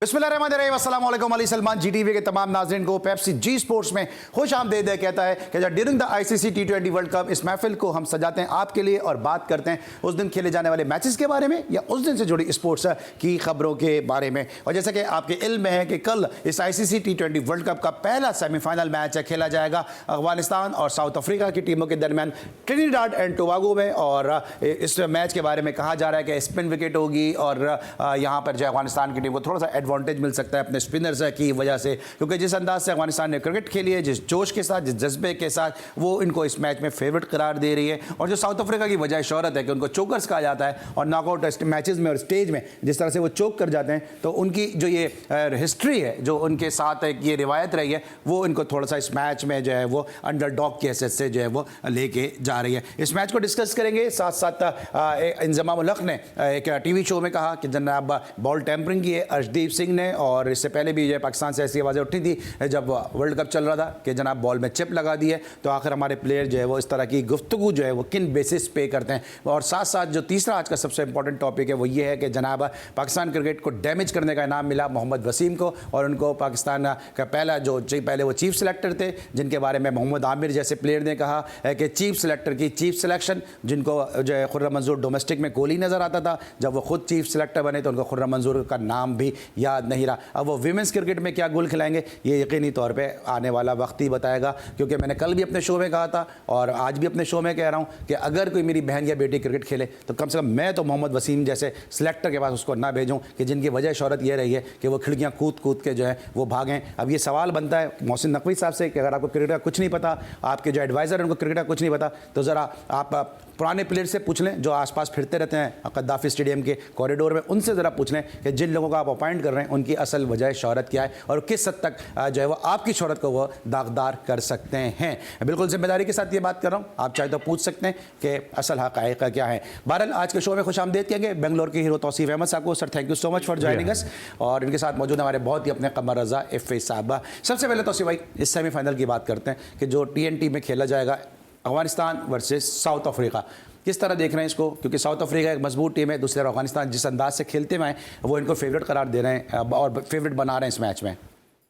बिस्मिल्लाहिर्रहमानिर्रहीम, अस्सलाम वालेकुम। अली सलमान जीटीवी के तमाम नाज़रीन को पेप्सी जी स्पोर्ट्स में खुश आमदीद कहता है कि during the ICC T20 world cup इस महफिल को हम सजाते हैं आपके लिए और बात करते हैं उस दिन खेले जाने वाले मैचेस के बारे में या उस दिन से जुड़ी स्पोर्ट्स की खबरों के बारे में। और जैसा कि आपके इल्म में है कि कल इस आईसीसी टी20 वर्ल्ड कप का पहला सेमीफाइनल मैच खेला जाएगा अफगानिस्तान और साउथ अफ्रीका की टीमों के दरमियान ट्रिनिडाड एंड टोबागो में। और इस मैच के बारे में कहा जा रहा है कि स्पिन विकेट होगी और यहाँ पर जो अफगानिस्तान की टीम को थोड़ा सा एडवांटेज मिल सकता है अपने स्पिनर्स की वजह से, क्योंकि जिस अंदाज से अफगानिस्तान ने क्रिकेट खेली है, जिस जोश के साथ, जिस जज्बे के साथ वो इनको इस मैच में फेवरेट करार दे रही है। और जो साउथ अफ्रीका की वजह शोहरत है कि उनको चोकर्स कहा जाता है और नॉकआउट टेस्ट मैचेस में और स्टेज में जिस तरह से वो चोक कर जाते हैं, तो उनकी जो ये हिस्ट्री है, जो उनके साथ एक ये रिवायत रही है, वो इनको थोड़ा सा इस मैच में जो है वो अंडरडॉग के हैसियत से जो है वो लेके जा रही है। इस मैच को डिस्कस करेंगे। साथ साथ इंजमाम उल हक ने एक टीवी शो में कहा कि जनाब बॉल टेम्परिंग की है अर्शदीप सिंह ने, और इससे पहले भी जो है पाकिस्तान से ऐसी आवाज़ें उठी थी जब वर्ल्ड कप चल रहा था कि जनाब बॉल में चिप लगा दी है। तो आखिर हमारे प्लेयर जो है वो इस तरह की गुफ्तगू जो है वो किन बेसिस पे करते हैं। और साथ साथ जो तीसरा आज का सबसे इंपॉर्टेंट टॉपिक है वो ये है कि जनाब पाकिस्तान क्रिकेट को डैमेज करने का इनाम मिला मोहम्मद वसीम को, और उनको पाकिस्तान का पहले वो चीफ सेलेक्टर थे, जिनके बारे में मोहम्मद आमिर जैसे प्लेयर ने कहा है कि चीफ सेलेक्टर की चीफ सिलेक्शन, जिनको जो है खुर्रम मंजूर डोमेस्टिक में कोहली नज़र आता था, जब वो खुद चीफ सेलेक्टर बने तो उनको खुर्रम मंजूर का नाम भी याद नहीं रहा। अब वो विमेंस क्रिकेट में क्या गुल खिलाएंगे ये यकीनी तौर पे आने वाला वक्त ही बताएगा, क्योंकि मैंने कल भी अपने शो में कहा था और आज भी अपने शो में कह रहा हूँ कि अगर कोई मेरी बहन या बेटी क्रिकेट खेले तो कम से कम मैं तो मोहम्मद वसीम जैसे सिलेक्टर के पास उसको ना भेजूँ कि जिनकी वजह शोहरत ये रही है कि वो खिड़कियाँ कूद कूद के जो है वो भागें। अब ये सवाल बनता है मोहसिन नकवी साहब से कि अगर आपको क्रिकेट का कुछ नहीं पता, आपके जो एडवाइज़र हैं उनको क्रिकेट का कुछ नहीं पता, तो ज़रा आप पुराने प्लेयर से पूछ लें जो आसपास फिरते रहते हैं कद्दाफी स्टेडियम के कॉरिडोर में, उनसे ज़रा पूछ लें कि जिन लोगों को आप अपॉइंट कर रहे हैं उनकी असल वजह शोहरत क्या है और किस हद तक जो है वो आपकी शोहरत को वो दागदार कर सकते हैं। बिल्कुल जिम्मेदारी के साथ ये बात कर रहा हूँ, आप चाहे तो पूछ सकते हैं कि असल हक़ाइक़ क्या है। बहरहाल आज के शो में खुश आमदीद कहेंगे बेंगलोर के हीरो तौसीफ अहमद साहब को। Sir thank you so much for joining us. और इनके साथ मौजूद हमारे बहुत ही अपने कमर रज़ा एफ साहबा। सबसे पहले तौसीफ भाई इस सेमीफाइनल की बात करते हैं कि जो TNT में खेला जाएगा अफगानिस्तान वर्सेस साउथ अफ्रीका, किस तरह देख रहे हैं इसको, क्योंकि साउथ अफ्रीका एक मजबूत टीम है, दूसरे अफगानिस्तान जिस अंदाज से खेलते हुए हैं वो इनको फेवरेट करार दे रहे हैं और फेवरेट बना रहे हैं इस मैच में।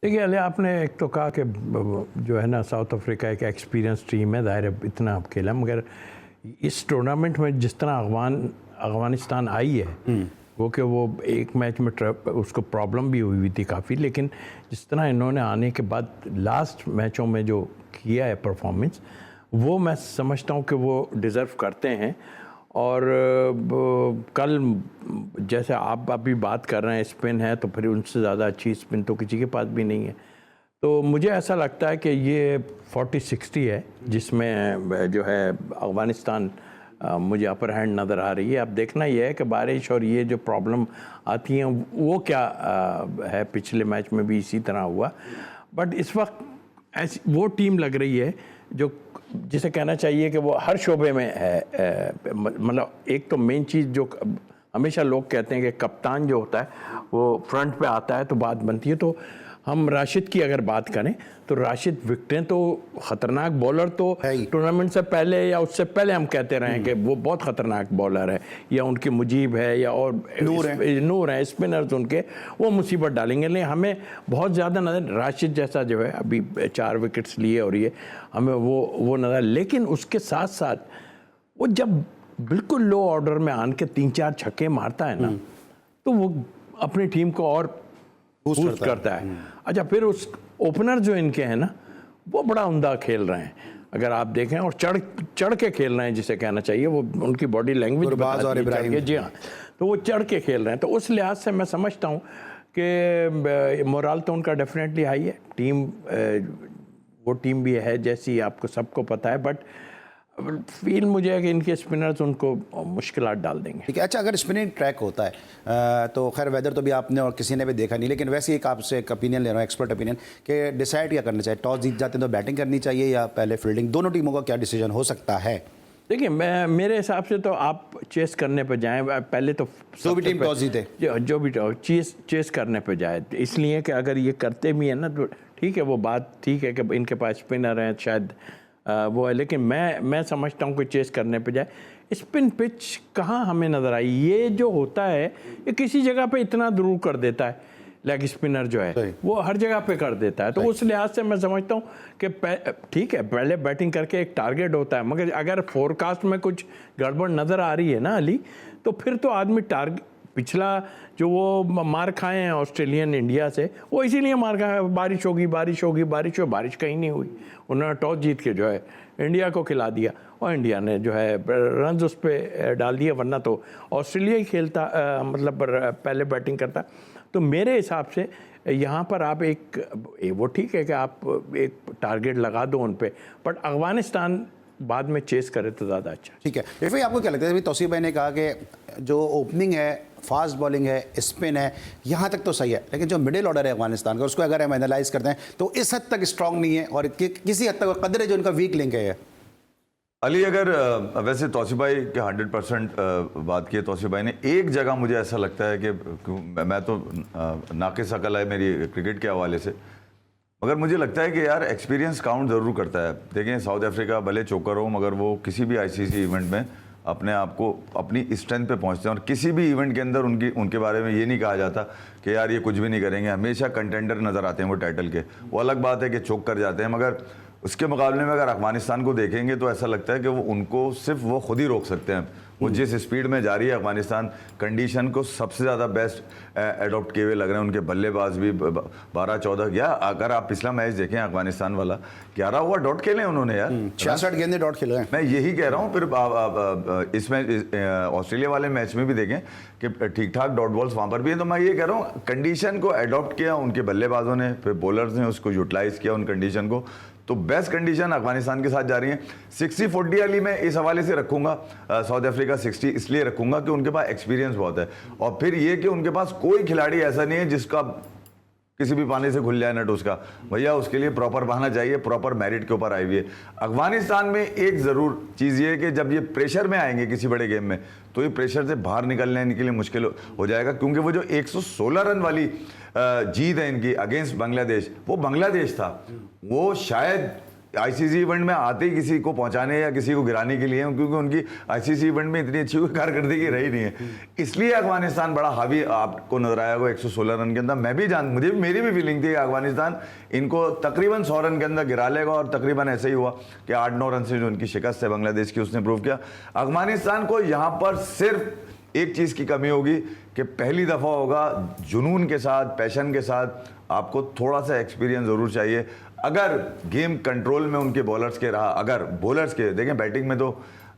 देखिए अली, आपने एक तो कहा कि जो है ना साउथ अफ्रीका एक एक्सपीरियंस टीम है, ज़ाहिर है इतना अब खेला, मगर इस टूर्नामेंट में जिस तरह अफगानिस्तान आई है वो कि वो एक मैच में उसको प्रॉब्लम भी हुई थी काफ़ी, लेकिन जिस तरह इन्होंने आने के बाद लास्ट मैचों में जो किया है परफॉर्मेंस, वो मैं समझता हूँ कि वो डिज़र्व करते हैं। और कल जैसे आप अभी बात कर रहे हैं स्पिन है, तो फिर उनसे ज़्यादा अच्छी स्पिन तो किसी के पास भी नहीं है। तो मुझे ऐसा लगता है कि ये 40-60 है जिसमें जो है अफगानिस्तान मुझे अपर हैंड नज़र आ रही है। अब देखना यह है कि बारिश और ये जो प्रॉब्लम आती हैं वो क्या है, पिछले मैच में भी इसी तरह हुआ, बट इस वक्त ऐसी वो टीम लग रही है जो जिसे कहना चाहिए कि वो हर शोबे में है। मतलब एक तो मेन चीज़ जो हमेशा लोग कहते हैं कि कप्तान जो होता है वो फ्रंट पे आता है तो बात बनती है। तो हम राशिद की अगर बात करें तो राशिद विकेटें तो ख़तरनाक बॉलर तो टूर्नामेंट से पहले या उससे पहले हम कहते रहे हैं कि वो बहुत ख़तरनाक बॉलर है, या उनके मुजीब है या और नूर है स्पिनर्स उनके, वो मुसीबत डालेंगे। लेकिन हमें बहुत ज़्यादा नज़र राशिद जैसा जो है अभी 4 विकेट्स लिए और ये हमें वो नज़र, लेकिन उसके साथ साथ वो जब बिल्कुल लो ऑर्डर में आन के 3-4 छक्के मारता है ना, तो वो अपनी टीम को और बूस्ट करता है। अच्छा, फिर उस ओपनर जो इनके हैं ना वो बड़ा उम्दा खेल रहे हैं, अगर आप देखें, और चढ़ के खेल रहे हैं जिसे कहना चाहिए, वो उनकी बॉडी लैंग्वेज जी हाँ, तो वो चढ़ के खेल रहे हैं। तो उस लिहाज से मैं समझता हूँ कि मोराल तो उनका डेफिनेटली हाई है। टीम वो टीम भी है जैसी आपको सबको पता है, बट फील मुझे है कि इनके स्पिनर्स उनको मुश्किलात डाल देंगे। ठीक है। अच्छा, अगर स्पिनिंग ट्रैक होता है तो खैर वेदर तो भी आपने और किसी ने भी देखा नहीं, लेकिन वैसे एक आपसे एक ओपिनियन ले रहा हूँ, एक्सपर्ट ओपिनियन, कि डिसाइड क्या करना चाहिए, टॉस जीत जाते हैं तो बैटिंग करनी चाहिए या पहले फील्डिंग, दोनों टीमों का क्या डिसीजन हो सकता है? देखिए मेरे हिसाब से तो आप चेस करने पर जाएं, पहले तो जो भी टीम टॉस जीते, जो भी चेस करने पर जाए, इसलिए कि अगर ये करते भी हैं ना तो ठीक है, वो बात ठीक है कि इनके पास स्पिनर हैं शायद वो है, लेकिन मैं समझता हूँ कि चेस करने पे जाए। स्पिन पिच कहाँ हमें नज़र आई, ये जो होता है ये किसी जगह पे इतना ज़रूर कर देता है लेग स्पिनर जो है सही। वो हर जगह पे कर देता है। तो उस लिहाज से मैं समझता हूँ कि ठीक है, पहले बैटिंग करके एक टारगेट होता है, मगर अगर फोरकास्ट में कुछ गड़बड़ नज़र आ रही है ना अली, तो फिर तो आदमी टारगेट, पिछला जो वो मार खाए हैं ऑस्ट्रेलियन इंडिया से, वो इसीलिए मार खाए, बारिश होगी बारिश होगी बारिश हो, बारिश कहीं नहीं हुई। उन्होंने टॉस जीत के जो है इंडिया को खिला दिया और इंडिया ने जो है रन उस पर डाल दिए, वरना तो ऑस्ट्रेलिया ही खेलता, मतलब पहले बैटिंग करता। तो मेरे हिसाब से यहाँ पर आप वो ठीक है कि आप एक टारगेट लगा दो उन पे, बट अफगानिस्तान बाद में चेस करे तो ज़्यादा अच्छा। ठीक है, इरफान आपको क्या लगता है? अभी तौसीफ भाई ने कहा कि जो ओपनिंग है, फास्ट बॉलिंग है, स्पिन है, यहाँ तक तो सही है, लेकिन जो मिडिल ऑर्डर है अफगानिस्तान का, उसको अगर हम एनालाइज करते हैं तो इस हद तक स्ट्रांग नहीं है और किसी हद तक कदर है जो उनका वीक लिंक है। अली, अगर वैसे तौसीफ भाई के 100% बात की है तौसीफ भाई ने, एक जगह मुझे ऐसा लगता है कि मैं तो नाक़िस अकल है मेरी क्रिकेट के हवाले से, मगर मुझे लगता है कि यार एक्सपीरियंस काउंट ज़रूर करता है। देखें, साउथ अफ्रीका भले चोकर हो, मगर वो किसी भी आईसीसी इवेंट में अपने आप को अपनी स्ट्रेंथ पे पहुंचते हैं और किसी भी इवेंट के अंदर उनके बारे में ये नहीं कहा जाता कि यार ये कुछ भी नहीं करेंगे, हमेशा कंटेंडर नज़र आते हैं वो टाइटल के। वो अलग बात है कि चोक कर जाते हैं, मगर उसके मुकाबले में अगर अफगानिस्तान को देखेंगे तो ऐसा लगता है कि वो उनको सिर्फ वो खुद ही रोक सकते हैं। वो जिस स्पीड में जा रही है अफगानिस्तान, कंडीशन को सबसे ज़्यादा बेस्ट एडॉप्ट किए हुए लग रहे हैं। उनके बल्लेबाज भी 12-14, या अगर आप पिछला मैच देखें अफगानिस्तान वाला, 11 ओवर डॉट खेले उन्होंने यार, 66 गेंदें डॉट खेले हैं। मैं यही कह रहा हूँ। फिर इसमें ऑस्ट्रेलिया वाले मैच में भी देखें कि ठीक ठाक डॉट बॉल्स वहाँ पर भी हैं। तो मैं ये कह रहा हूँ, कंडीशन को एडॉप्ट किया उनके बल्लेबाजों ने, फिर बॉलर्स ने उसको यूटिलाइज किया उन कंडीशन को, तो बेस्ट कंडीशन अफगानिस्तान के साथ जा रही है। 60-40 अली मैं इस हवाले से रखूंगा, साउथ अफ्रीका 60 इसलिए रखूंगा कि उनके पास एक्सपीरियंस बहुत है, और फिर ये कि उनके पास कोई खिलाड़ी ऐसा नहीं है जिसका किसी भी पानी से खुल जाए नट उसका, भैया उसके लिए प्रॉपर बहाना चाहिए, प्रॉपर मेरिट के ऊपर आई हुई है। अफगानिस्तान में एक ज़रूर चीज़ ये है कि जब ये प्रेशर में आएंगे किसी बड़े गेम में, तो ये प्रेशर से बाहर निकलने के लिए मुश्किल हो जाएगा, क्योंकि वो जो 116 रन वाली जीत है इनकी अगेंस्ट बांग्लादेश, वो बांग्लादेश था, वो शायद आईसीसी इवेंट में आते ही किसी को पहुंचाने या किसी को गिराने के लिए, क्योंकि उनकी आईसीसी इवेंट में इतनी अच्छी कारकर्दगी रही नहीं है, इसलिए अफगानिस्तान बड़ा हावी आपको नजर आया होगा 116 रन के अंदर। मैं भी मेरी भी फीलिंग थी कि अफगानिस्तान इनको तकरीबन 100 रन के अंदर गिरा लेगा, और तकरीबन ऐसे ही हुआ कि 8-9 रन से जो उनकी शिकस्त है बांग्लादेश की, उसने प्रूव किया। अफगानिस्तान को यहाँ पर सिर्फ एक चीज़ की कमी होगी कि पहली दफ़ा होगा जुनून के साथ, पैशन के साथ, आपको थोड़ा सा एक्सपीरियंस ज़रूर चाहिए। अगर गेम कंट्रोल में उनके बॉलर्स के रहा, अगर बॉलर्स के देखें, बैटिंग में तो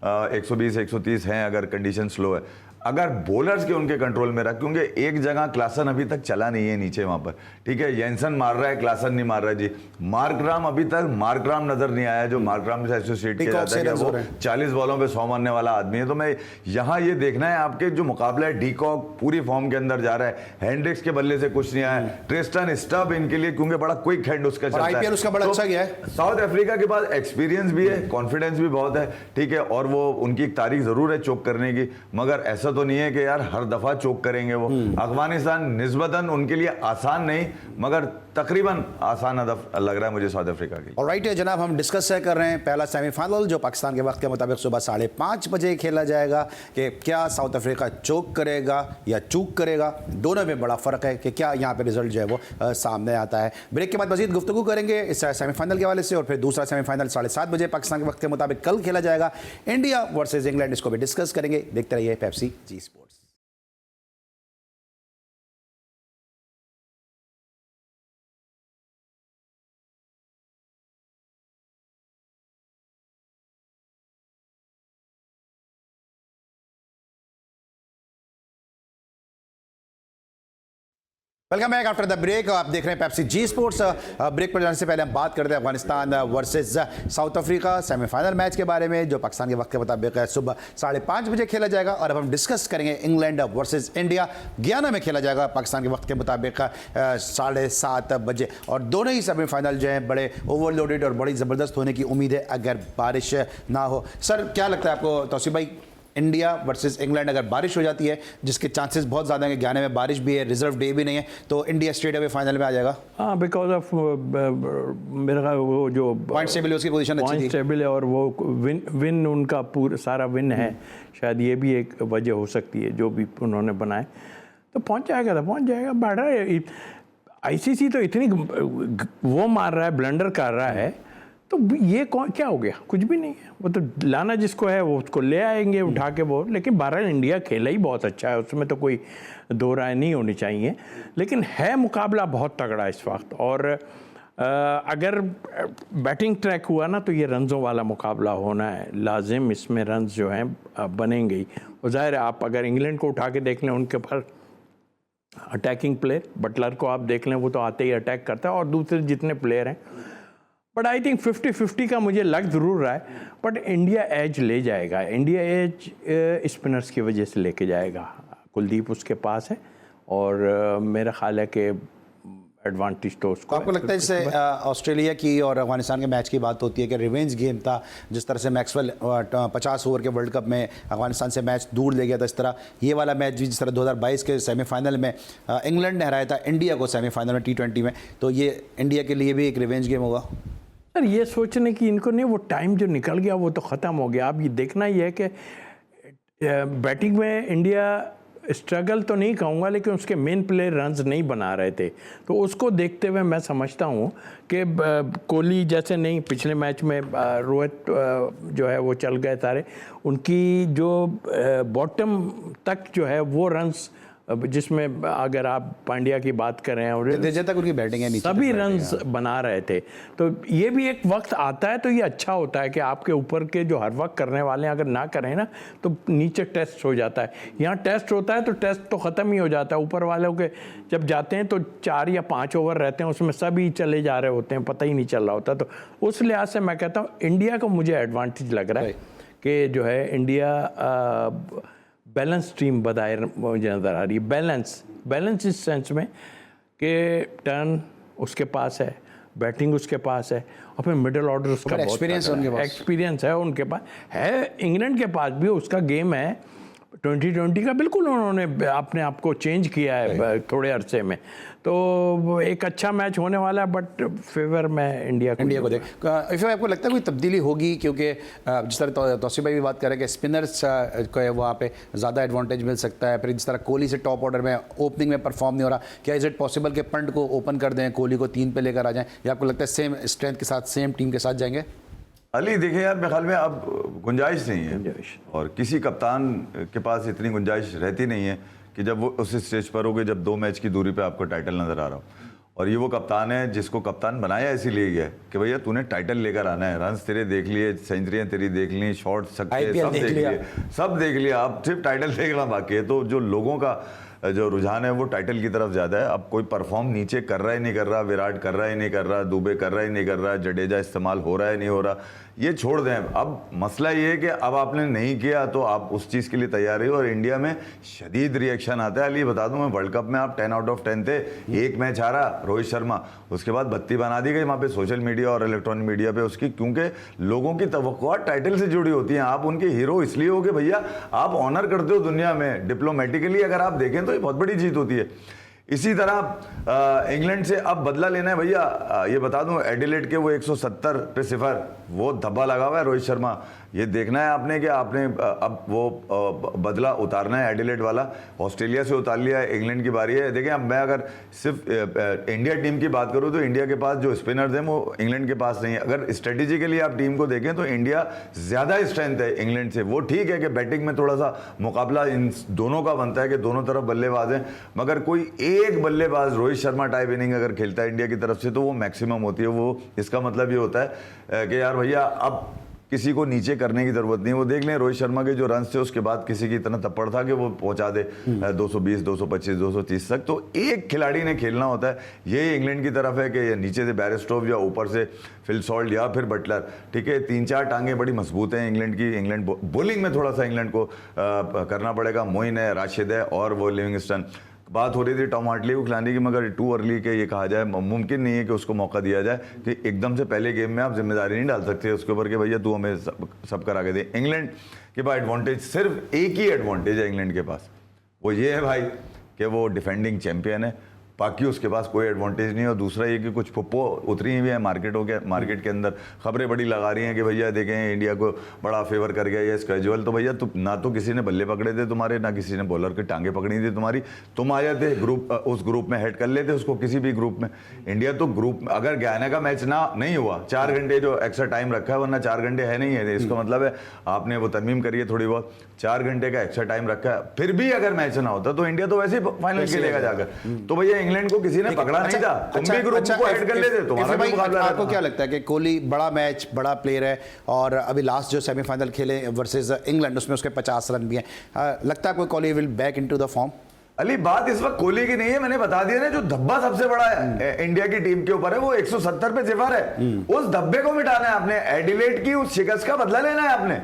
120-130 हैं अगर कंडीशन स्लो है, अगर बॉलर्स के उनके कंट्रोल में रहा, क्योंकि एक जगह क्लासन अभी तक चला नहीं है नीचे वहां पर, ठीक है, येंसन मार रहा है, क्लासन नहीं मार रहा है जी। मार्कराम अभी तक मार्कराम नजर नहीं आया, जो मार्कराम से एसोसिएट किया जाता है कि वो 40 बॉलों पे 100 मारने वाला आदमी है। तो मैं यहाँ ये देखना है आपके जो मुकाबला है, डीकॉक पूरी फॉर्म के अंदर जा रहा है, हैंड्रिक्स के बल्ले से कुछ नहीं आया, ट्रिस्टन स्टब इनके लिए क्योंकि बड़ा क्विक हैंड उसका चलता है, उसका बड़ा अच्छा गया है। साउथ अफ्रीका के पास एक्सपीरियंस भी है, कॉन्फिडेंस भी बहुत है, ठीक है, और वो उनकी एक तारीख जरूर है चोक करने की, मगर ऐसा तो नहीं है कि यार हर दफा चोक करेंगे वो। अफगानिस्तान निस्बतन उनके लिए आसान नहीं, मगर तकरीबन आसान लग रहा है मुझे साउथ अफ्रीका की। ऑलराइट जनाब, हम डिस्कस कर रहे हैं पहला सेमीफाइनल जो पाकिस्तान के वक्त के मुताबिक सुबह 5:30 बजे खेला जाएगा, कि क्या साउथ अफ्रीका चोक करेगा या चूक करेगा। दोनों में बड़ा फ़र्क है कि क्या यहाँ पे रिजल्ट जो है वो सामने आता है। ब्रेक के बाद मजीद गुफ्तगू करेंगे इस सेमीफाइनल के हवाले से, और फिर दूसरा सेमीफाइनल 7:30 बजे पाकिस्तान के वक्त के मुताबिक कल खेला जाएगा, इंडिया वर्सेज इंग्लैंड, इसको भी डिस्कस करेंगे। देखते रहिए Pepsi G sports. Welcome back after the break. आप देख रहे हैं पेप्सी जी स्पोर्ट्स। ब्रेक पर जाने से पहले हम बात करते हैं Afghanistan versus south Africa semifinal match के बारे में, जो पाकिस्तान के वक्त के मुताबिक सुबह 5:30 बजे खेला जाएगा। और अब हम डिस्कस करेंगे इंग्लैंड वर्सेस इंडिया, गयाना में खेला जाएगा पाकिस्तान के वक्त के मुताबिक 7:30 बजे। और दोनों ही सेमीफाइनल जो हैं बड़े ओवरलोडेड और बड़ी ज़बरदस्त होने की उम्मीद है अगर बारिश ना हो। सर, क्या लगता है आपको तौसीफ भाई, इंडिया वर्सेस इंग्लैंड अगर बारिश हो जाती है, जिसके चांसेस बहुत ज़्यादा हैं, गयाना में बारिश भी है, रिजर्व डे भी नहीं है, तो इंडिया स्ट्रेट अवे फाइनल में आ जाएगा? हाँ, बिकॉज ऑफ मेरा वो जो पॉइंट टेबल है उसकी पोजीशन अच्छी थी, पॉइंट टेबल है, और वो विन उनका पूरा सारा विन है, शायद ये भी एक वजह हो सकती है जो भी उन्होंने बनाए। तो पहुंच जाएगा बढ़ रहा है। आईसीसी तो इतनी वो मार रहा है, ब्लंडर कर रहा है, तो ये कौन क्या हो गया? कुछ भी नहीं है। वो तो लाना जिसको है वो उसको ले आएंगे उठा के वो। लेकिन बहरहाल इंडिया खेला ही बहुत अच्छा है, उसमें तो कोई दो राय नहीं होनी चाहिए। लेकिन है मुकाबला बहुत तगड़ा इस वक्त, और अगर बैटिंग ट्रैक हुआ ना तो ये रन्सों वाला मुकाबला होना है लाजिम। इसमें रन्स जो हैं बनेंगे ही। और ज़ाहिर है आप अगर इंग्लैंड को उठा के देख लें, उनके पर अटैकिंग प्लेयर बटलर को आप देख लें, वो तो आते ही अटैक करता है, और दूसरे जितने प्लेयर हैं। बट आई थिंक 50-50 का मुझे लग ज़रूर रहा है, बट इंडिया एज ले जाएगा। इंडिया एज स्पिनर्स की वजह से लेके जाएगा। कुलदीप उसके पास है, और मेरा ख्याल है कि एडवांटेज तो उसको। आपको लगता है जैसे ऑस्ट्रेलिया की और अफगानिस्तान के मैच की बात होती है कि रिवेंज गेम था, जिस तरह से मैक्सवेल 50 ओवर के वर्ल्ड कप में अफगानिस्तान से मैच दूर ले गया था, इस तरह ये वाला मैच भी जिस तरह 2022 के सेमीफाइनल में इंग्लैंड ने हराया था इंडिया को सेमीफाइनल में T20 में, तो ये इंडिया के लिए भी एक रिवेंज गेम होगा। सर ये सोचने की इनको नहीं, वो टाइम जो निकल गया वो तो ख़त्म हो गया। अब ये देखना ही है कि बैटिंग में इंडिया स्ट्रगल तो नहीं कहूँगा, लेकिन उसके मेन प्लेयर रन्स नहीं बना रहे थे, तो उसको देखते हुए मैं समझता हूँ कि कोहली जैसे नहीं, पिछले मैच में रोहित जो है वो चल गए सारे, उनकी जो बॉटम तक जो है वो रन्स, जिसमें अगर आप पांड्या की बात करें और तक उनकी बैटिंग है, सभी रन्स बना रहे थे। तो ये भी एक वक्त आता है, तो ये अच्छा होता है कि आपके ऊपर के जो हर वक्त करने वाले हैं अगर ना करें ना तो नीचे टेस्ट हो जाता है। यहाँ टेस्ट होता है तो टेस्ट तो ख़त्म ही हो जाता है। ऊपर वालों के जब जाते हैं तो 4 या 5 ओवर रहते हैं, उसमें सभी चले जा रहे होते हैं, पता ही नहीं चल रहा होता। तो उस लिहाज से मैं कहता हूँ इंडिया को मुझे एडवांटेज लग रहा है कि जो है इंडिया बैलेंस टीम बताए मुझे नज़र आ रही है। बैलेंस इस सेंस में कि टर्न उसके पास है, बैटिंग उसके पास है, और फिर मिडिल ऑर्डर उसका बहुत एक्सपीरियंस है उनके पास है। इंग्लैंड के पास भी उसका गेम है 2020 का, बिल्कुल उन्होंने अपने आप को चेंज किया है थोड़े अरसे में। तो एक अच्छा मैच होने वाला है, बट फेवर में इंडिया को देख। इफ़ आपको लगता है कोई तब्दीली होगी, क्योंकि जिस तरह तौसीफ भाई भी बात कर रहे हैं कि स्पिनर्स को वहाँ पे ज़्यादा एडवांटेज मिल सकता है, फिर जिस तरह कोहली से टॉप ऑर्डर में ओपनिंग में परफॉर्म नहीं हो रहा, क्या इज इट पॉसिबल कि पंट को ओपन कर दें, कोहली को 3 पे लेकर आ जाएं, या आपको लगता है सेम स्ट्रेंथ के साथ सेम टीम के साथ जाएंगे? अली देखिए यार, मेरे ख्याल में अब गुंजाइश नहीं है, और किसी कप्तान के पास इतनी गुंजाइश रहती नहीं है कि जब वो उस स्टेज पर हो गए जब 2 मैच की दूरी पे आपको टाइटल नज़र आ रहा हो। और ये वो कप्तान है जिसको कप्तान बनाया इसीलिए गया कि भैया तूने टाइटल लेकर आना है। रन्स तेरे देख लिए, सेंचुरियाँ तेरी देख ली, शॉट सकते सब देख लिया, अब सिर्फ टाइटल देखना बाकी है। तो जो लोगों का जो रुझान है वो टाइटल की तरफ ज़्यादा है। अब कोई परफॉर्म नीचे कर रहा ही नहीं कर रहा, विराट कर रहा ही नहीं कर रहा, दुबे कर रहा ही नहीं कर रहा, जडेजा इस्तेमाल हो रहा है नहीं हो रहा, ये छोड़ दें। अब मसला ये है कि अब आपने नहीं किया तो आप उस चीज़ के लिए तैयार है, और इंडिया में शदीद रिएक्शन आता है। अली बता दूं मैं, वर्ल्ड कप में आप 10 आउट ऑफ 10 थे, एक मैच हारा रोहित शर्मा, उसके बाद बत्ती बना दी गई वहाँ पे सोशल मीडिया और इलेक्ट्रॉनिक मीडिया पे उसकी, क्योंकि लोगों की तवक्कुआत टाइटल से जुड़ी होती हैं। आप उनके हीरो इसलिए हो कि भैया आप ऑनर करते हो दुनिया में डिप्लोमेटिकली, अगर आप देखें तो ये बहुत बड़ी जीत होती है। इसी तरह इंग्लैंड से अब बदला लेना है भैया। ये बता दूं एडिलेड के वो 170 पे 0 वो धब्बा लगा हुआ है रोहित शर्मा। ये देखना है आपने कि आपने अब वो बदला उतारना है एडिलेड वाला। ऑस्ट्रेलिया से उतार लिया है, इंग्लैंड की बारी है। देखें अब मैं अगर सिर्फ इंडिया टीम की बात करूं तो इंडिया के पास जो स्पिनर्स हैं वो इंग्लैंड के पास नहीं है। अगर स्ट्रेटेजिकली आप टीम को देखें तो इंडिया ज़्यादा स्ट्रेंथ है इंग्लैंड से। वो ठीक है कि बैटिंग में थोड़ा सा मुकाबला इन दोनों का बनता है कि दोनों तरफ बल्लेबाज हैं, मगर कोई एक बल्लेबाज रोहित शर्मा टाइप इनिंग अगर खेलता है इंडिया की तरफ से तो वो मैक्सिमम होती है। वो इसका मतलब ये होता है कि यार भैया अब किसी को नीचे करने की जरूरत नहीं। वो देख लें रोहित शर्मा के जो रन थे उसके बाद किसी की इतना थप्पड़ था कि वो पहुंचा दे 220, 225, 230 तक। तो एक खिलाड़ी ने खेलना होता है। ये इंग्लैंड की तरफ है कि नीचे से बैरस्टोव या ऊपर से फिल सॉल्ट या फिर बटलर, ठीक है। 3-4 टांगे बड़ी मजबूत हैं इंग्लैंड की। इंग्लैंड बॉलिंग में थोड़ा सा इंग्लैंड को करना पड़ेगा। मोइन है, राशिद है और वो लिविंगस्टन। बात हो रही थी टॉम हार्टली को खिलाने की, मगर टू अर्ली के ये कहा जाए मुमकिन नहीं है कि उसको मौका दिया जाए कि एकदम से पहले गेम में आप जिम्मेदारी नहीं डाल सकते उसके ऊपर कि भैया तू हमें सब करा के दे। इंग्लैंड के पास एडवांटेज सिर्फ एक ही एडवांटेज है इंग्लैंड के पास, वो ये है भाई कि वो डिफेंडिंग चैंपियन है बाकी उसके पास कोई एडवांटेज नहीं है। और दूसरा ये कि कुछ फुप्पो उतरी हुई है मार्केट के अंदर, खबरें बड़ी लगा रही हैं कि भैया देखें इंडिया को बड़ा फेवर कर गया ये स्केजुअल। तो भैया ना तो किसी ने बल्ले पकड़े थे तुम्हारे, ना किसी ने बॉलर की टांगे पकड़ी थी तुम्हारी। तुम आ जाते ग्रुप, उस ग्रुप में हेड कर लेते उसको किसी भी ग्रुप में। इंडिया तो ग्रुप, अगर गयाना का मैच ना नहीं हुआ, 4 घंटे जो एक्स्ट्रा टाइम रखा है, वरना 4 घंटे है नहीं है, इसका मतलब है आपने वो तरमीम करी है थोड़ी बहुत, 4 घंटे का एक्स्ट्रा टाइम रखा है, फिर भी अगर मैच ना होता तो इंडिया तो वैसे ही फाइनल खेलेगा जाकर। तो भैया इंग्लैंड को किसी ने पकड़ा नहीं था, तुम भी ग्रुप को हेड कर लेते, तुम्हारा भी मुकाबला। आपको क्या लगता है कि कोहली बड़ा मैच, बड़ा प्लेयर है, और अभी लास्ट जो सेमीफाइनल खेले वर्सेस इंग्लैंड, उसमें उसके 50 रन भी हैं, लगता है कोई Kohli will back into the form? Ali बात इस वक्त कोहली की नहीं है, मैंने बता दिया ना, जो धब्बा सबसे बड़ा है इंडिया की टीम के ऊपर है वो 170 पे सिफर है। उस धब्बे को मिटाना है आपने, एडिलेड की उस शिकस्त का बदला लेना है आपने।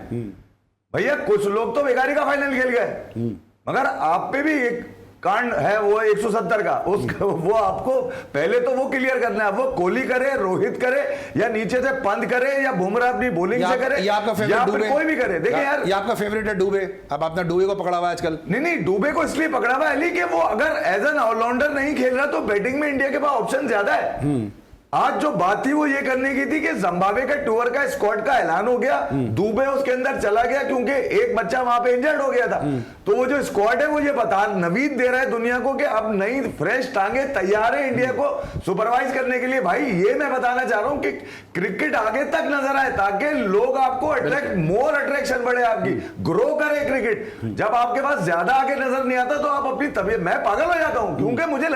भैया कुछ लोग तो बेकारी का फाइनल खेल गए, मगर आप पे भी एक कांड है वो 170 का, वो आपको पहले तो वो क्लियर करना है। वो कोहली करे, रोहित करे, या नीचे से पंत करे, या बुमराह अपनी बॉलिंग से करे, या आपका फेवरेट डुबे, कोई भी करे। देखिए यार, ये आपका फेवरेट है डुबे, अब आपने डुबे को पकड़ा हुआ है आजकल। नहीं, डुबे को इसलिए पकड़ा हुआ है अली कि वो अगर एज एन ऑलराउंडर नहीं खेल रहा तो बैटिंग में इंडिया के पास ऑप्शन ज्यादा है। आज जो बात थी वो ये करने की थी कि जिम्बाब्वे का टूर का स्क्वाड का ऐलान हो गया, दुबे उसके अंदर चला गया क्योंकि एक बच्चा वहां पे इंजर्ड हो गया था। तो वो जो स्क्वाड है वो ये बता नवीद दे रहा है दुनिया को कि अब नई फ्रेश टांगे तैयार है इंडिया को सुपरवाइज करने के लिए। भाई ये मैं बताना चाह रहा हूं कि क्रिकेट आगे तक नजर आए ताकि लोग आपको अट्रैक्ट, मोर अट्रैक्शन बढ़े आपकी, ग्रो करे क्रिकेट। जब आपके पास ज्यादा आगे नजर नहीं आता तो आप अपनी तबीयत, मैं पागल हो जाता हूं क्योंकि मुझे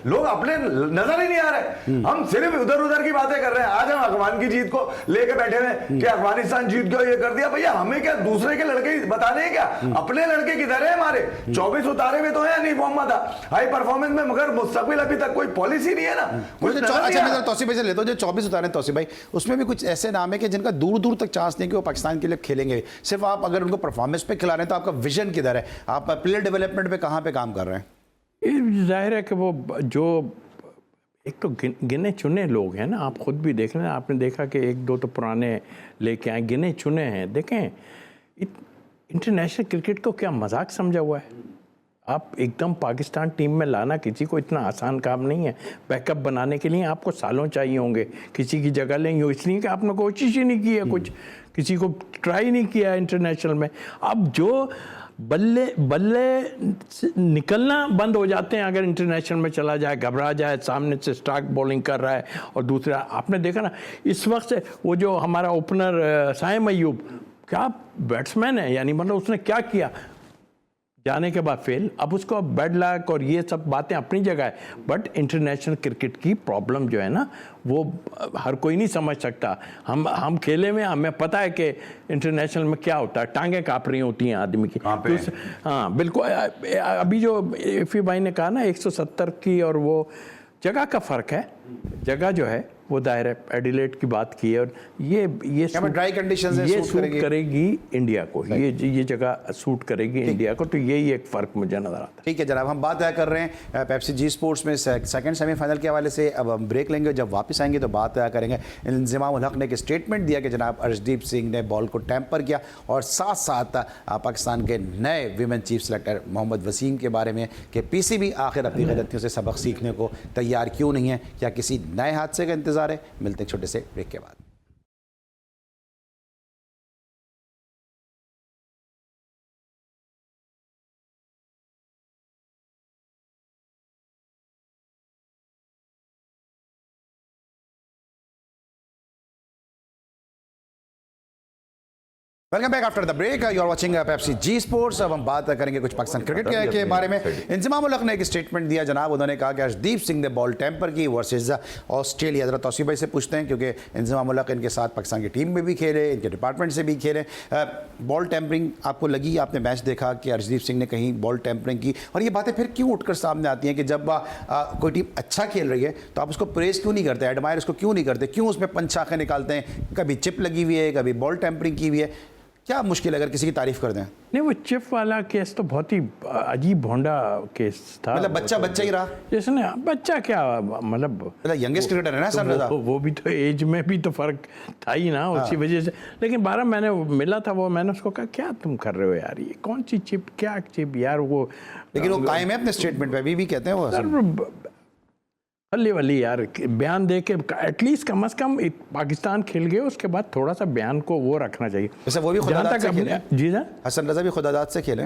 लोग अपने नजर ही नहीं आ रहे। हम सिर्फ उधर की बातें कर रहे हैं। आज हम अफगान की जीत को लेके बैठे हुए कि अफगानिस्तान जीत गया, ये कर दिया। भैया हमें क्या दूसरे के लड़के बताने हैं क्या? अपने लड़के किधर है हमारे? 24 उतारे में तो है नहीं मोहम्मद हाई परफॉर्मेंस में, मगर मुस्तकबिल अभी तक कोई पॉलिसी नहीं है ना। अच्छा मैं तौसीफ भाई से लेता हूं, जो 24 उतारे तौसीफ भाई, उसमें भी कुछ ऐसे नाम है कि जिनका दूर दूर तक चांस नहीं कि वो पाकिस्तान के लिए खेलेंगे। सिर्फ आप अगर उनको परफॉर्मेंस पे खिला रहे हैं तो आपका विजन किधर है? आप प्लेयर डेवलपमेंट पे कहां पे काम कर रहे हैं? ये जाहिर है कि वो जो एक तो गिने चुने लोग हैं ना, आप खुद भी देख लें, आपने देखा कि 1-2 तो पुराने लेके आए, गिने चुने हैं। देखें इंटरनेशनल क्रिकेट को क्या मजाक समझा हुआ है? आप एकदम पाकिस्तान टीम में लाना किसी को इतना आसान काम नहीं है। बैकअप बनाने के लिए आपको सालों चाहिए होंगे, किसी की जगह लेंगे, इसलिए कि आपने कोशिश ही नहीं की है, कुछ किसी को ट्राई नहीं किया इंटरनेशनल में। अब जो बल्ले निकलना बंद हो जाते हैं अगर इंटरनेशनल में चला जाए, घबरा जाए, सामने से स्टार्क बॉलिंग कर रहा है। और दूसरा आपने देखा ना इस वक्त से वो जो हमारा ओपनर साइम अय्यूब, क्या बैट्समैन है, यानी मतलब उसने क्या किया जाने के बाद फेल। अब उसको बैड लक और ये सब बातें अपनी जगह है, बट इंटरनेशनल क्रिकेट की प्रॉब्लम जो है ना वो हर कोई नहीं समझ सकता। हम खेले में हमें पता है कि इंटरनेशनल में क्या होता है, टांगें काँप रही होती हैं आदमी की। हाँ बिल्कुल। अभी जो इफ़ी भाई ने कहा ना 170 की, और वो जगह का फ़र्क है, जगह जो है वो दायरा एडिलेड की बात की है, और ये ड्राई कंडीशंस ये सूट करेगी इंडिया को, ये जगह सूट करेगी इंडिया को। तो यही एक फ़र्क मुझे नज़र आता है। ठीक है जनाब, हम बात कर रहे हैं पेप्सी जी स्पोर्ट्स में सेकंड सेमीफाइनल के हवाले से। अब हम ब्रेक लेंगे, जब वापस आएंगे तो बात करेंगे। इंज़माम उल हक ने एक स्टेटमेंट दिया कि जनाब अर्शदीप सिंह ने बॉल को टैंपर किया, और साथ साथ पाकिस्तान के नए women chief selector Mohammad Wasim के बारे में कि पीसीबी आखिर अपनी गलतियों से सबक सीखने को तैयार क्यों नहीं है, क्या किसी नए हादसे का इंतजार है? मिलते हैं छोटे से ब्रेक के बाद। Welcome back after the break, you are watching Pepsi G sports. अब हम बात करेंगे कुछ पाकिस्तान क्रिकेट के बारे में। इंज़माम उल हक ने एक स्टेटमेंट दिया जनाब, उन्होंने कहा कि अर्शदीप सिंह ने बॉल टैंपर की वर्सेस ऑस्ट्रेलिया। ज़रा तौसीफ भाई से पूछते हैं क्योंकि इंज़माम उल हक इनके साथ पाकिस्तान की टीम में भी खेले, इनके डिपार्टमेंट से भी खेले। बॉल टैंपरिंग आपको लगी? आपने मैच देखा कि अर्शदीप सिंह ने कहीं बॉल टैंपरिंग की? और ये बातें फिर क्यों उठकर सामने आती हैं कि जब कोई टीम अच्छा खेल रही है तो आप उसको प्रेस क्यों नहीं करते, एडमायर उसको क्यों नहीं करते, क्यों उसमें पंचाखें निकालते हैं? कभी चिप लगी हुई है, कभी बॉल टैंपरिंग की हुई है, क्या मुश्किल है अगर किसी की तारीफ कर दें? नहीं, वो चिप वाला केस तो बहुत ही अजीब भोंडा केस था। मतलब बच्चा ही रहा, जिसने बच्चा क्या मतलब यंगेस्ट क्रिकेटर है ना सर रजा, वो भी तो एज में भी तो फर्क था ही ना, उसी वजह से। लेकिन 12 मैंने मिला था वो, मैंने उसको कहा क्या तुम कर रहे हो यार, ये कौन सी चिप, क्या चिप यार वो। लेकिन वो कायम है अपने स्टेटमेंट पे, अभी भी कहते हैं वो। हल्ली वल्ली यार, बयान दे के एटलीस्ट कम से कम पाकिस्तान खेल गए, उसके बाद थोड़ा सा बयान को वो रखना चाहिए। वैसे वो भी जहाँ खुदादाद तक से खेले। जी ना, हसन रजा भी खुदादाद से खेले।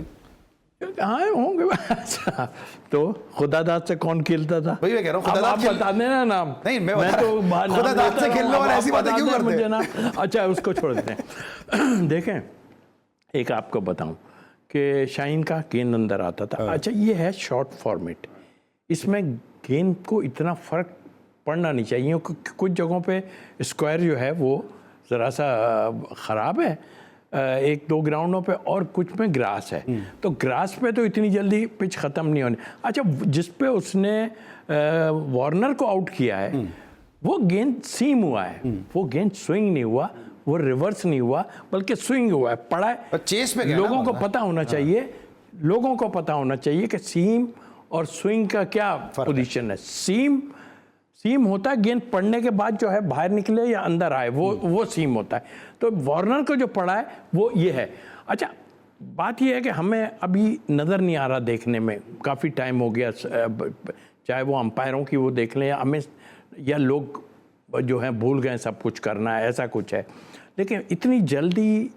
हाँ होंगे। अच्छा, तो खुदादाद से कौन खेलता था? वही मैं कह रहा हूँ, अब खुदादाद आप खेल- बता देना नाम। नहीं, मैं तो नाम खुदादाद लेता से हूँ, खेलने अब वाले आप ऐसी बातें बता क्यों दें करते मुझे हैं? ना। अच्छा, उसको छोड़ देते हैं। देखें, एक आपको बताऊं कि शाहीन का गेंद अंदर आता था। अच्छा, ये है शॉर्ट फॉर्मेट, इसमें गेंद को इतना फर्क पड़ना नहीं चाहिए। कुछ जगहों पे स्क्वायर जो है वो ज़रा सा ख़राब है, एक दो ग्राउंडों पे, और कुछ में ग्रास है। तो ग्रास पे तो इतनी जल्दी पिच ख़त्म नहीं होनी। अच्छा, जिस पे उसने वार्नर को आउट किया है वो गेंद सीम हुआ है, वो गेंद स्विंग नहीं हुआ, वो रिवर्स नहीं हुआ, बल्कि स्विंग हुआ है, पड़ा है। पर चेस पे गया ना लोगों को वार्नर। पता होना चाहिए, लोगों को पता होना चाहिए कि सीम और स्विंग का क्या पोजीशन है। सीम होता है गेंद पड़ने के बाद जो है बाहर निकले या अंदर आए, वो सीम होता है। तो वार्नर को जो पड़ा है वो ये है। अच्छा, बात ये है कि हमें अभी नज़र नहीं आ रहा देखने में, काफ़ी टाइम हो गया, चाहे वो अंपायरों की वो देख लें, या हमें, या लोग जो हैं भूल गए सब कुछ करना है, ऐसा कुछ है। लेकिन इतनी जल्दी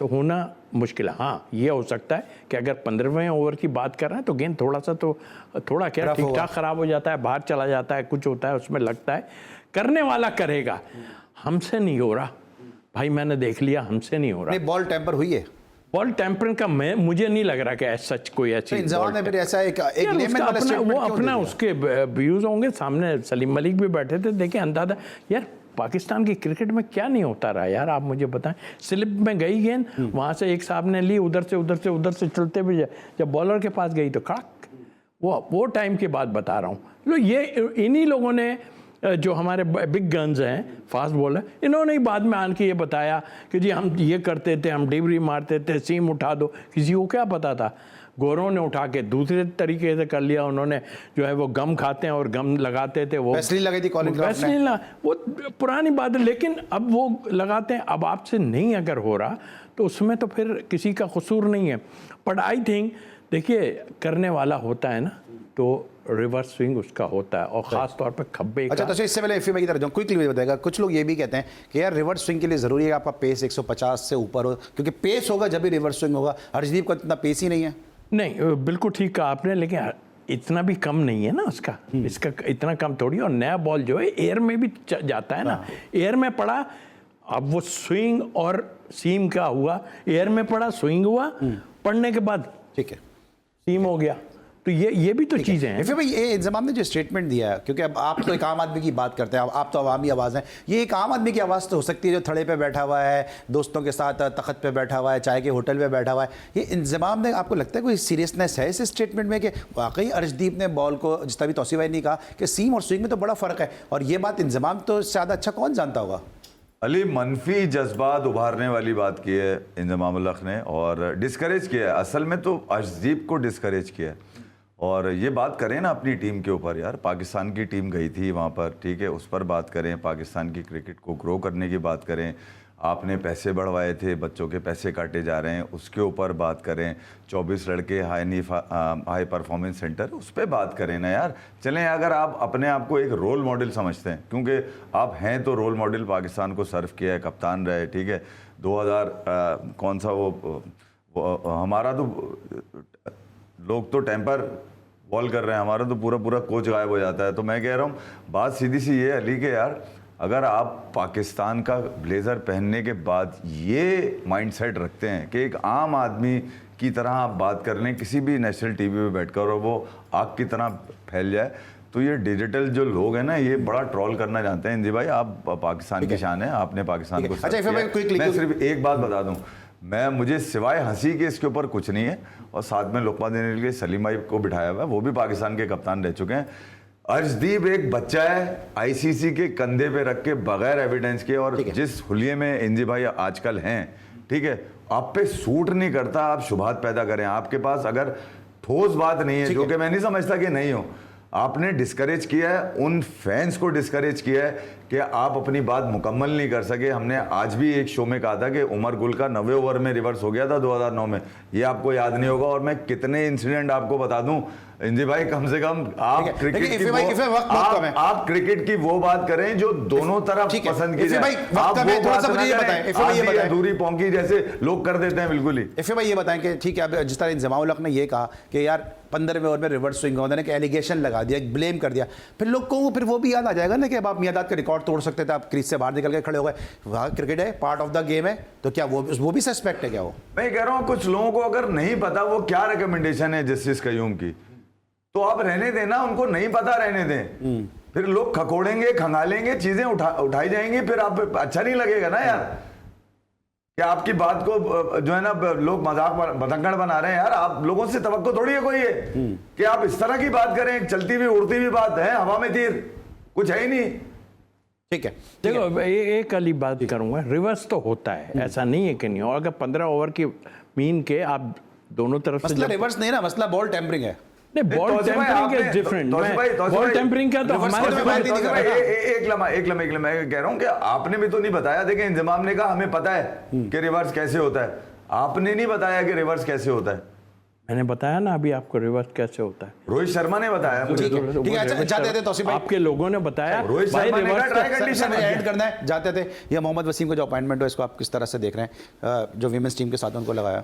होना मुश्किल है। हाँ, ये हो सकता है कि अगर 15वें ओवर की बात कर रहे हैं तो गेंद थोड़ा क्या ठीक ठाक ख़राब हो जाता है, बाहर चला जाता है, कुछ होता है, उसमें लगता है। करने वाला करेगा, हमसे नहीं हो रहा भाई, मैंने देख लिया, हमसे नहीं हो रहा। नहीं, बॉल टेम्पर हुई है। बॉल टेम्परिंग का मुझे नहीं लग रहा कि सच कोई ऐसी इंजमाम ने फिर ऐसा एक लेमन वाला वो स्टेटमेंट क्यों अपना दे दिया? उसके व्यूज होंगे। सामने सलीम मलिक भी बैठे थे, देखें अंदाजा। यार, पाकिस्तान की क्रिकेट में क्या नहीं होता रहा यार, आप मुझे बताएं। स्लिप में गई गेंद, वहां से एक साहब ने ली, उधर से चलते हुए जब बॉलर के पास गई तो कड़क, वो टाइम की बात बता रहा हूँ। लो, ये इन्हीं लोगों ने, जो हमारे बिग गन्स हैं, फास्ट बॉलर, इन्होंने ही बाद में आन के ये बताया कि जी हम ये करते थे, हम डिबरी मारते थे, सीम उठा दो। किसी को क्या पता था? गोरों ने उठा के दूसरे तरीके से कर लिया। उन्होंने जो है वो गम खाते हैं और गम लगाते थे, वो वैसलीन लगाई थी कॉलिन क्राफ्ट ने। वैसलीन, वो पुरानी बात है, लेकिन अब वो लगाते हैं। अब आपसे नहीं अगर हो रहा तो उसमें तो फिर किसी का कसूर नहीं है। बट आई थिंक, देखिए, करने वाला होता है ना, तो रिवर्स स्विंग उसका होता है, और ख़ास तौर पे खब्बे अच्छा, का। तो इससे पहले एफए की तरफ जाऊँ, क्विकली भी बताएगा। कुछ लोग ये भी कहते हैं कि यार रिवर्स स्विंग के लिए ज़रूरी है आपका पेस 150 से ऊपर हो, क्योंकि पेस होगा जब भी रिवर्स स्विंग होगा। हर्षदीप का इतना पेस ही नहीं है। नहीं, बिल्कुल ठीक कहा आपने, लेकिन इतना भी कम नहीं है ना उसका, इसका इतना कम थोड़ी। और नया बॉल जो है एयर में भी जाता है ना, एयर में पड़ा, अब वो स्विंग और सीम का हुआ, एयर में पड़ा, स्विंग हुआ, पड़ने के बाद ठीक है, सीम हो गया। तो ये भी तो चीज़ें हैं। फिर भाई, ये इंजमाम ने जो स्टेटमेंट दिया है, क्योंकि अब आप तो एक आम आदमी की बात करते हैं, आप तो अवामी आवाज़ हैं, ये एक आम आदमी की आवाज़ तो हो सकती है जो थड़े पे बैठा हुआ है, दोस्तों के साथ तख्त पे बैठा हुआ है, चाय के होटल पे बैठा हुआ है। ये इंजमाम ने, आपको लगता है कोई सीरियसनेस है इस स्टेटमेंट में कि वाकई अर्शदीप ने बॉल को, जिस तरह भी तौसीफ भाई ने कहा कि सीम और स्विंग में तो बड़ा फ़र्क है, और ये बात इंजमाम तो ज़्यादा अच्छा कौन जानता होगा? अली, मनफी जज्बात उभारने वाली बात की है इंजमाम उल हक ने, और डिस्करेज किया है। असल में तो अर्शदीप को डिस्करेज किया है। और ये बात करें ना अपनी टीम के ऊपर, यार पाकिस्तान की टीम गई थी वहाँ पर, ठीक है, उस पर बात करें, पाकिस्तान की क्रिकेट को ग्रो करने की बात करें। आपने पैसे बढ़वाए थे, बच्चों के पैसे काटे जा रहे हैं, उसके ऊपर बात करें। 24 लड़के हाई परफॉर्मेंस सेंटर, उस पर बात करें ना यार। चलें, अगर आप अपने आप को एक रोल मॉडल समझते हैं, क्योंकि आप हैं तो रोल मॉडल, पाकिस्तान को सर्व किया है, कप्तान रहे, ठीक है। 2000 कौन सा वो हमारा तो लोग तो टेम्पर बॉल कर रहे हैं, हमारा तो पूरा कोच गायब हो जाता है। तो मैं कह रहा हूँ, बात सीधी सी ये अली के यार, अगर आप पाकिस्तान का ब्लेज़र पहनने के बाद ये माइंडसेट रखते हैं कि एक आम आदमी की तरह आप बात कर लें किसी भी नेशनल टीवी पे बैठकर, और वो आग की तरह फैल जाए, तो ये डिजिटल जो लोग हैं ना, ये बड़ा ट्रोल करना जानते हैं। इंदी भाई, आप पाकिस्तान की शान है, आपने पाकिस्तान को अच्छा, मैं सिर्फ एक बात बता दूँ, मुझे सिवाय हंसी के इसके ऊपर कुछ नहीं है। और साथ में लोकमा देने के लिए सलीम भाई को बिठाया हुआ है, वो भी पाकिस्तान के कप्तान रह चुके हैं। अर्शदीप एक बच्चा है, आईसीसी के कंधे पे रख के बगैर एविडेंस के, और जिस हुलिये में इंदी भाई आजकल हैं, ठीक है, आप पे सूट नहीं करता आप शुबहात पैदा करें। आपके पास अगर ठोस बात नहीं है, जो कि मैं नहीं समझता कि नहीं हो, आपने डिस्करेज किया है, उन फैंस को डिस्करेज किया है कि आप अपनी बात मुकम्मल नहीं कर सके। हमने आज भी एक शो में कहा था कि उमर गुल का 90 ओवर में रिवर्स हो गया था 2009 में, ये आपको याद नहीं होगा। और मैं कितने इंसिडेंट आपको बता दूं, इंजी भाई कम से कम आप ठीक है, क्रिकेट लेकिन की इफ़े भाई, वो- इफ़े वक्त बहुत कम है। आप क्रिकेट की वो बात करें जो दोनों तरफ ठीक है, पसंद की इफ़े जाए। भाई, वक्त आप कम है, वो थोड़ा बात सा मुझे ना ये करें, बताएं, इफ़े भाई ये आधी बताएं। अधूरी पौंकी जैसे लोग कर देते हैं बिल्कुल ही। इफ़े भाई ये बताएं कि ठीक है, अब जिस तरह इंजमाउल हक ने ये कहा कि यार 15वें ओवर में रिवर्स स्विंग होने के एलिगेशन लगा दिया, ब्लेम कर दिया, फिर लोग को फिर वो भी याद आ जाएगा ना कि अब आप मियादाद का रिकॉर्ड तोड़ सकते थे, आप क्रीज से बाहर निकल के खड़े हो गए, वहाँ क्रिकेट है, पार्ट ऑफ द गेम है, तो क्या वो भी सस्पेक्ट है क्या वो? मैं कह रहा हूं कुछ लोगों को अगर नहीं पता वो क्या रिकमेंडेशन है जस्टिस कयूम की, तो आप रहने दें ना, उनको नहीं पता रहने दें। फिर लोग खकोड़ेंगे, खंगालेंगे, चीजें उठाई जाएंगी, फिर आप अच्छा नहीं लगेगा ना यार। क्या आपकी बात को जो है ना लोग मजाक बतंगड़ बना रहे हैं यार, आप लोगों से तवक्को थोड़ी है कोई है कि आप इस तरह की बात करें। चलती हुई उड़ती हुई बात है, हवा में तीर कुछ है ही नहीं। ठीक है, देखो एक वाली बात करूंगा, रिवर्स तो होता है, ऐसा नहीं है कि नहीं हो। अगर 15 ओवर की मीन के आप दोनों तरफ से मसला रिवर्स नहीं ना, मसला बॉल टेम्परिंग है। नहीं, ball tampering is different. Ball tampering का तो हमारे एक लम्हा मैं कह रहा हूं कि आपने भी तो नहीं बताया। देखिए इंजमाम ने कहा हमें पता है कि रिवर्स कैसे होता है, आपने नहीं बताया कि रिवर्स कैसे होता है। मैंने बताया ना अभी आपको रिवर्स कैसे होता है। रोहित शर्मा ने बताया मुझे। ठीक है, अच्छा जाते थे तौसीफ भाई, आपके लोगों ने बताया। रोहित शर्मा ने कहा ट्राई कंडीशन ऐड करना है, जाते थे। ये मोहम्मद वसीम का जो अपॉइंटमेंट हो, इसको आप किस तरह से देख रहे हैं, जो वीमेंस टीम के साथ उनको लगाया?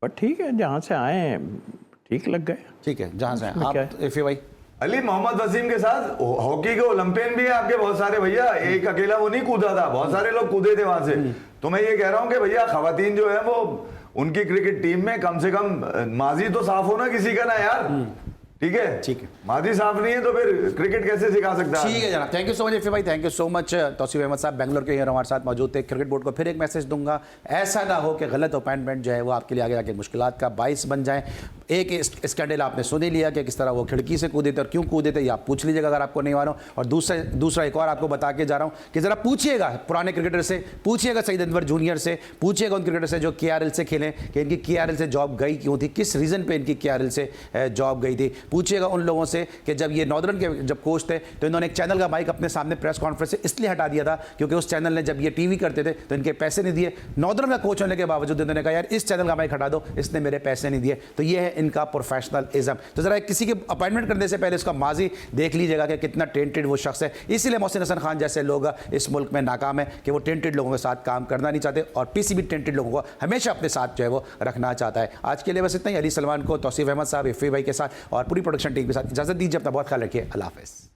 पर ठीक है, जहाँ से आए हैं ठीक लग गए। ठीक है, जहाँ से उसमें आप क्या है? इफ़े भाई अली मोहम्मद वसीम के साथ हॉकी के ओलंपियन भी है आपके बहुत सारे भैया, एक अकेला वो नहीं कूदा था, बहुत सारे लोग कूदे थे वहां से। तो मैं ये कह रहा हूं कि भैया खवातीन जो है वो उनकी क्रिकेट टीम में कम से कम माजी तो साफ हो ना किसी का ना यार। ठीक है, ठीक है, माजी साफ नहीं है तो फिर क्रिकेट कैसे सिखा सकता है? ठीक है जनाब, थैंक यू सो मच इफ़े भाई, thank you so much. Tauseef Ahmed साहब बेंगलोर के हमारे साथ मौजूद थे। क्रिकेट बोर्ड को फिर एक मैसेज दूंगा, ऐसा ना हो कि गलत अपॉइंटमेंट जो है वो आपके लिए आगे जाके मुश्किलात का बाइस बन जाए। एक स्कैंडल आपने सुन ही लिया कि किस तरह वो खिड़की से कूदे थे और क्यों कूदे थे, ये आप पूछ लीजिएगा अगर आपको नहीं मालूम। और दूसरा एक और आपको बता के जा रहा हूँ कि ज़रा पूछिएगा पुराने क्रिकेटर से, पूछिएगा सईद अनवर जूनियर से, पूछिएगा उन क्रिकेटर से जो KRL से खेलें कि इनकी KRL से जॉब गई क्यों थी, किस रीज़न पे इनकी KRL से जॉब गई थी। पूछिएगा उन लोगों से कि जब ये नॉर्दर्न के जब कोच थे तो इन्होंने एक चैनल का माइक अपने सामने प्रेस कॉन्फ्रेंस से इसलिए हटा दिया था क्योंकि उस चैनल ने जब ये टीवी करते थे तो इनके पैसे नहीं दिए। नॉर्दर्न का कोच होने के बावजूद इन्होंने कहा यार इस चैनल का माइक हटा दो, इसने मेरे पैसे नहीं दिए। तो ये है इनका प्रोफेशनलिज्म। तो जरा किसी के अपॉइंटमेंट करने से पहले इसका माजी देख लीजिएगा कि कितना टेंटेड वो शख्स है। इसीलिए मोहसिन हसन खान जैसे लोग इस मुल्क में नाकाम है कि वो टेंटेड लोगों के साथ काम करना नहीं चाहते और PCB टेंटेड लोगों को हमेशा अपने साथ जो है वो रखना चाहता है। आज के लिए बस इतना ही। अली सलमान को, तौसीफ अहमद साहब, इफ़े भाई के साथ और पूरी प्रोडक्शन टीम के साथ इजाज़त दीजिए। अपना बहुत ख्याल रखिए। अल्लाह हाफ़िज़।